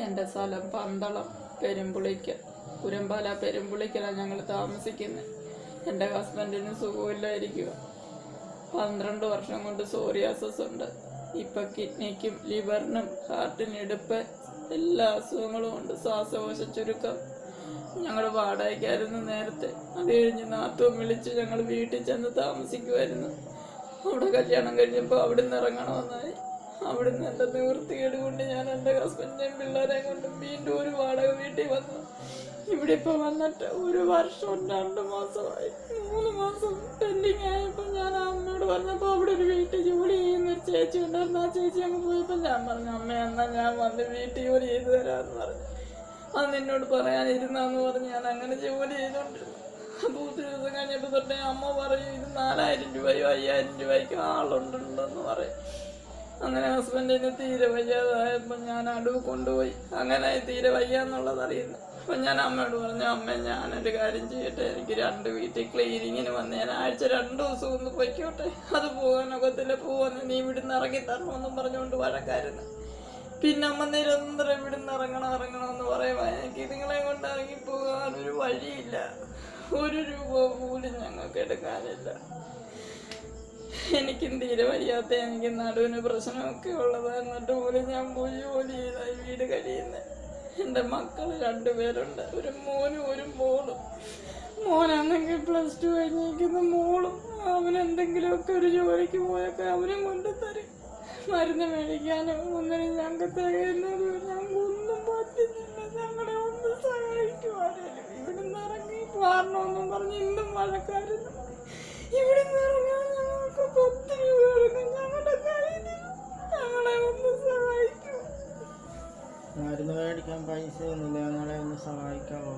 എൻ്റെ സ്ഥലം പന്തളം പെരുമ്പുളിക്കൽ, കുരമ്പാല പെരുമ്പുളിക്കലാണ് ഞങ്ങൾ താമസിക്കുന്നത്. എൻ്റെ ഹസ്ബൻഡിന് സുഖമില്ലായിരിക്കുക. 12 വർഷം കൊണ്ട് സോറിയാസിസ് ഉണ്ട്. ഇപ്പം കിഡ്നിക്കും ലിവറിനും ഹാർട്ടിന് ഇടുപ്പ് എല്ലാ അസുഖങ്ങളും ഉണ്ട്. ശ്വാസകോശ ചുരുക്കം. ഞങ്ങൾ വാടകയ്ക്കായിരുന്നു നേരത്തെ. അത് കഴിഞ്ഞ് നാത്തും വിളിച്ച് ഞങ്ങൾ വീട്ടിൽ ചെന്ന് താമസിക്കുമായിരുന്നു. അവിടെ കല്യാണം കഴിഞ്ഞപ്പോൾ അവിടെ നിന്ന് ഇറങ്ങണമെന്നായി. അവിടുന്ന് എൻ്റെ നിവൃത്തികേട് കൊണ്ട് ഞാൻ എൻ്റെ ഹസ്ബൻഡിനെയും പിള്ളേരെയും കൊണ്ട് വീണ്ടും ഒരു വാടക വീട്ടിൽ വന്നു. ഇവിടെ ഇപ്പം വന്നിട്ട് 1 വർഷം 2 മാസമായി. 3 മാസം പെൻഡിങ് ആയപ്പോൾ ഞാൻ അമ്മയോട് പറഞ്ഞപ്പോൾ അവിടെ ഒരു വീട്ടിൽ ജോലി ചെയ്യുന്നൊരു ചേച്ചി ഉണ്ടായിരുന്നു. ആ ചേച്ചി അങ്ങ് പോയപ്പോൾ ഞാൻ പറഞ്ഞു, അമ്മ എന്നാൽ ഞാൻ വന്ന് വീട്ടിൽ ജോലി ചെയ്തു തരാമെന്ന് പറഞ്ഞു. അത് നിന്നോട് പറയാനിരുന്നാന്ന് പറഞ്ഞ് ഞാൻ അങ്ങനെ ജോലി ചെയ്തോണ്ടിരുന്നു. അപ്പോൾ 1 ദിവസം കഴിഞ്ഞപ്പോൾ തൊട്ടേ അമ്മ പറയും, ഇത് 4000 രൂപയോ 5000 രൂപയ്ക്ക് ആളുണ്ടെന്ന് പറയും. അങ്ങനെ ഹസ്ബൻഡിന് തീരെ വയ്യാതായപ്പോൾ ഞാൻ അടുവ് കൊണ്ടുപോയി. അങ്ങനെ തീരെ വയ്യാന്നുള്ളത് അറിയുന്നു. അപ്പം ഞാൻ അമ്മയോട് പറഞ്ഞു, അമ്മ ഞാനൊരു കാര്യം ചെയ്യട്ടെ, എനിക്ക് 2 വീട്ടിൽ ക്ലീനിങ്ങിന് വന്ന് ഞാൻ ആഴ്ച 2 ദിവസം ഒന്ന് പൊയ്ക്കോട്ടെ, അത് പോകാനൊക്കത്തില്ല, പോവാന്ന് നീ ഇവിടുന്ന് ഇറങ്ങി തരണമെന്നും പറഞ്ഞുകൊണ്ട് വഴക്കായിരുന്നു. പിന്നെ അമ്മ നിരന്തരം ഇവിടുന്ന് ഇറങ്ങണമെന്ന് പറയുമ്പോൾ എനിക്ക് ഇതുങ്ങളെ കൊണ്ട് ഇറങ്ങിപ്പോകാനൊരു വഴിയില്ല. 1 രൂപ പോലും ഞങ്ങൾക്ക് എടുക്കാനില്ല. എനിക്കും തീരെ വയ്യാത്ത, എനിക്ക് നടുവിന് പ്രശ്നമൊക്കെ ഉള്ളത്. എന്നിട്ട് പോലും ഞാൻ പോയി ജോലി ചെയ്തായി വീട് കഴിയുന്നത്. എൻ്റെ മക്കൾ 2 പേരുണ്ട്, ഒരു മോനും ഒരു മോളും. മോനാണെങ്കിൽ +2 കഴിഞ്ഞിരിക്കുന്ന, മോളും അവനെന്തെങ്കിലുമൊക്കെ ഒരു ജോലിക്ക് പോയൊക്കെ അവനും കൊണ്ടുതരും. മരുന്ന് മേടിക്കാനും ഒന്നിനും ഞങ്ങൾക്ക് തികയുന്നത് ഞങ്ങൾക്കൊന്നും പറ്റുന്നില്ല. ഞങ്ങളെ ഒന്ന് സഹായിക്കുവാനും ഇവിടുന്ന് ഇറങ്ങി പോരണമെന്നും പറഞ്ഞ് ഇന്നും വഴക്കായിരുന്നു. ഇവിടുന്ന് ഇറങ്ങാൻ ഞങ്ങൾക്ക് 10 രൂപ എടുക്കും ഞങ്ങളുടെ കയ്യിൽ. ഞങ്ങളെ ഒന്ന് സഹായിക്കും. മരുന്ന് മേടിക്കാൻ പൈസ ഒന്നുമില്ല, ഞങ്ങളെ ഒന്ന് സഹായിക്കാമോ?